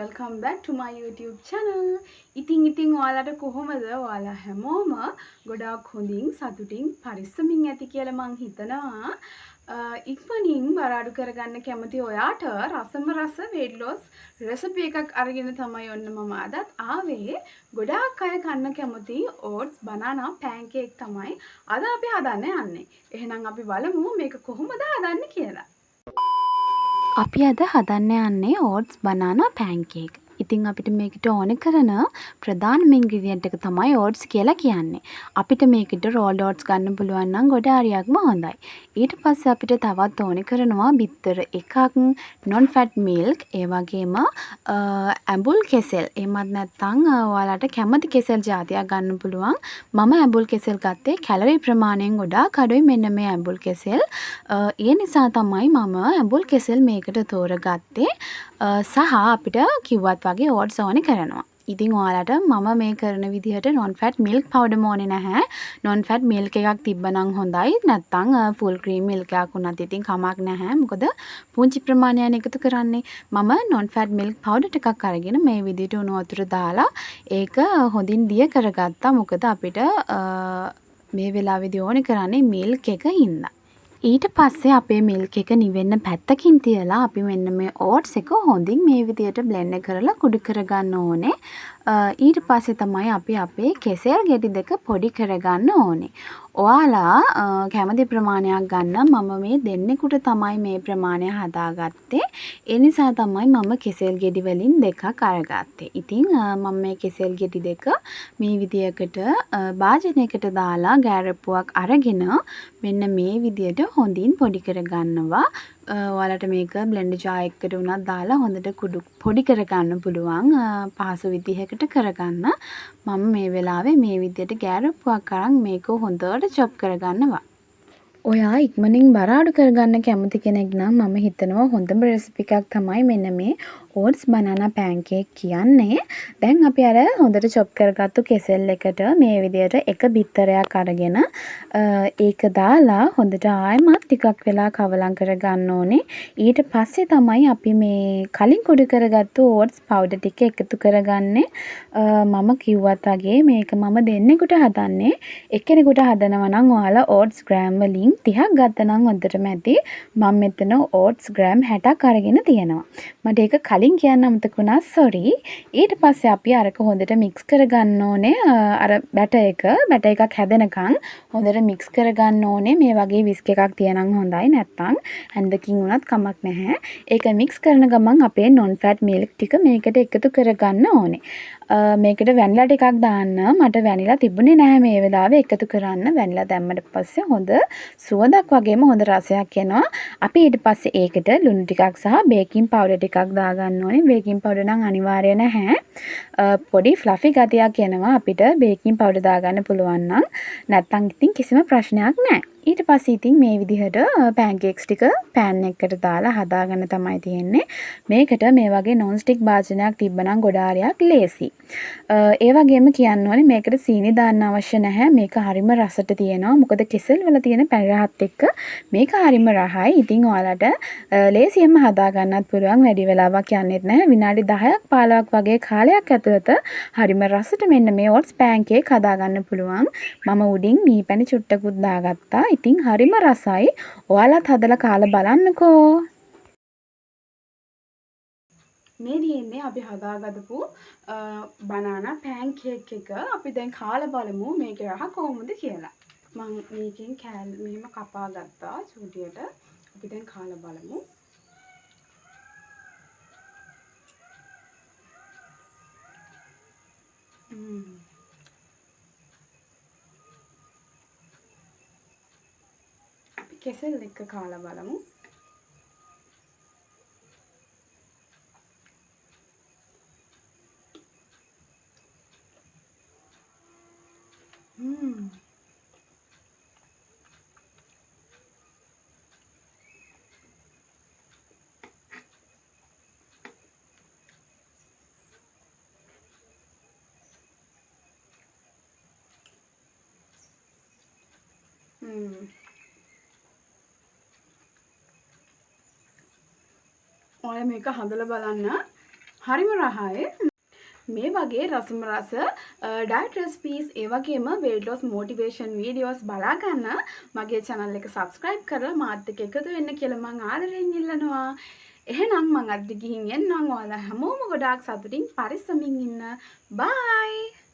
welcome back to my YouTube channel. ඉතින් ඔයාලට කොහොමද? ඔයාලා හැමෝම ගොඩාක් හොඳින් සතුටින් පරිස්සමින් ඇති කියලා මං හිතනවා. ඉක්මනින් බරාඩු කරගන්න කැමති ඔයාට රසම රස weight loss recipe එකක් අරගෙන තමයි ඔන්න මම අදත් ආවේ. ගොඩාක් අය කන්න කැමති oats banana pancake තමයි අද අපි හදන්න යන්නේ. එහෙනම් අපි බලමු මේක කොහොමද හදන්නේ කියලා. අපි අද හදන්න යන්නේ oats banana pancake. ඉතින් අපිට මේකට ඕන කරන ප්‍රධානම ඉන්ග්‍රීඩියන්ට් එක තමයි oats කියලා කියන්නේ. අපිට මේකට rolled oats ගන්න පුළුවන් නම් ගොඩ හරියක්ම හොඳයි. ඊට පස්සේ අපිට තවත් ඕන කරනවා බිත්තර එකක්, non fat milk, ඒ වගේම ඇඹුල් කෙසෙල්. එහෙමත් නැත්නම් ඔයාලට කැමති කෙසෙල් జాතියක් ගන්න පුළුවන්. මම ඇඹුල් කෙසෙල් ගත්තේ කැලරි ප්‍රමාණයෙන් ගොඩාක් අඩුයි මෙන්න මේ ඇඹුල් කෙසෙල්. ඒ නිසා තමයි මම ඇඹුල් කෙසෙල් මේකට තෝරගත්තේ. සහ අපිට කිව්වත් වගේ oats ඕනේ කරනවා. ඉතින් ඔයාලට මම මේ කරන විදිහට non fat milk powder ඕනේ නැහැ. non fat milk එකක් තිබ්බනම් හොඳයි. නැත්නම් full cream milk එකක් වුණත් ඉතින් කමක් නැහැ. මොකද පුංචි ප්‍රමාණයක් එකතු කරන්නේ. මම non fat milk powder ටිකක් අරගෙන මේ විදිහට උණු වතුර දාලා ඒක හොඳින් දිය කරගත්තා. මොකද අපිට මේ වෙලාවේදී ඕනේ කරන්නේ milk එක හින්දා. ඊට පස්සේ අපේ මිල්ක් එක නිවෙන්න පැත්තකින් තියලා අපි මෙන්න මේ oats එක හොඳින් මේ විදියට blend කරලා කුඩු කරගන්න ඕනේ. ඊට පස්සේ තමයි අපි අපේ කෙසෙල් ගෙඩි දෙක පොඩි කරගන්න ඕනේ. ඔයාලා කැමති ප්‍රමාණයක් ගන්න. මම මේ දෙන්නෙකුට තමයි මේ ප්‍රමාණය හදාගත්තේ. ඒ නිසා තමයි මම කෙසෙල් ගෙඩි වලින් දෙකක් අරගත්තේ. ඉතින් මම මේ කෙසෙල් ගෙඩි දෙක මේ විදියකට භාජනයකට දාලා ගෑරප්පුවක් අරගෙන මෙන්න මේ විදියට හොඳින් පොඩි කරගන්නවා. ඔයාලට මේක බ්ලෙන්ඩර් ජාර් එකකට උනත් දාලා හොඳට කුඩු පොඩි කරගන්න පුළුවන්. පහසු විදිහකට කරගන්න. මම මේ වෙලාවේ මේ විදියට ගෑරප්පුවක් අරන් මේක හොඳට චොප් කරගන්නවා. ඔයා ඉක්මනින් බර අඩු කරගන්න කැමති කෙනෙක් නම් මම හිතනවා හොඳම රෙසිපි එකක් තමයි මෙන්න මේ oats banana pancake කියන්නේ. දැන් අපි අර හොඳට චොප් කරගත්තු කෙසෙල් එකට මේ විදියට එක බිත්තරයක් අරගෙන ඒක දාලා හොඳට ආයෙමත් ටිකක් වෙලා කවලම් කරගන්න ඕනේ. ඊට පස්සේ තමයි අපි මේ කලින් කුඩු කරගත්තු oats powder ටික එකතු කරගන්නේ. මම කිව්වත් වගේ මේක මම දෙන්නෙකුට හදන්නේ. එක්කෙනෙකුට හදනවා නම් ඔයාලා oats gram වලින් 30ක් ගත්තා නම් හොඳටම ඇති. මම මෙතන oats gram 60ක් අරගෙන තියෙනවා. මට ඒක කලින් කියන්න අමතක වුණා. sorry. ඊට පස්සේ අපි අරක හොඳට mix කරගන්න ඕනේ. අර බැටර් එකක් හැදෙනකන් හොඳට mix කරගන්න ඕනේ. මේ වගේ whisk එකක් තියනනම් හොඳයි. නැත්නම් හැන්දකින් උනත් කමක් නැහැ. ඒක mix කරන ගමන් අපේ non fat milk ටික මේකට එකතු කරගන්න ඕනේ. මේකට වැනිලා ටිකක් දාන්න. මට වැනිලා තිබුණේ නැහැ මේ වෙලාවේ එකතු කරන්න. වැනිලා දැම්මට පස්සේ හොඳ සුවඳක් වගේම හොඳ රසයක් එනවා. අපි ඊට පස්සේ ඒකට ලුණු ටිකක් සහ බේකින් පවුඩර් ටිකක් දාගන්න ඕනේ. බේකින් පවුඩර් නම් අනිවාර්ය නැහැ. පොඩි ෆ්ලෆි ගතියක් එනවා අපිට බේකින් පවුඩර් දාගන්න පුළුවන් නම්. නැත්නම් ඉතින් කිසිම ප්‍රශ්නයක් නැහැ. ඊට පස්සේ ඉතින් මේ විදිහට pancakes ටික pan එකකට දාලා හදාගන්න තමයි තියෙන්නේ. මේකට මේ වගේ non stick භාජනයක් තිබ්බනම් ගොඩාරියක් ලේසි. ඒ වගේම කියන්න ඕනේ මේකට සීනි දාන්න අවශ්‍ය නැහැ. මේක හරිම රසට තියෙනවා. මොකද කෙසෙල් වල තියෙන පැණි රහත් එක්ක මේක හරිම රහයි. ඉතින් ඔයාලට ලේසියෙන්ම හදා ගන්නත් පුළුවන්. වැඩි වෙලාවක් යන්නෙත් නැහැ. විනාඩි 10ක් 15ක් වගේ කාලයක් ඇතුළත හරිම රසට මෙන්න මේ oats pancake හදා ගන්න පුළුවන්. මම උඩින් මී පැණි චුට්ටකුත් දාගත්තා. ඉතින් හරිම රසයි. ඔයාලත් හදලා කාලා බලන්නකෝ. මේ තියෙන්නේ අපි හදාගදපු banana pancake එක. අපි දැන් කාලා බලමු මේකේ රහ කොහොමද කියලා. මම මේකෙන් මෙහෙම කපා ගත්තා චූටියට. අපි දැන් කාලා බලමු. අපි කෙසෙල් එක්ක කාලා බලමු. ඔයාලා මේක හදලා බලන්න. හරිම රහයි. මේ වගේ රසම රස ඩයට් රෙසිපීස් ඒ වගේම weight loss motivation videos බලා ගන්න මගේ channel එක subscribe කරලා මාත් එක්ක එකතු වෙන්න කියලා මම ආදරෙන් ඉල්ලනවා. එහෙනම් මම අද ගිහින් එන්නම්. ඔයාලා හැමෝම ගොඩාක් සතුටින් පරිස්සමින් ඉන්න. bye.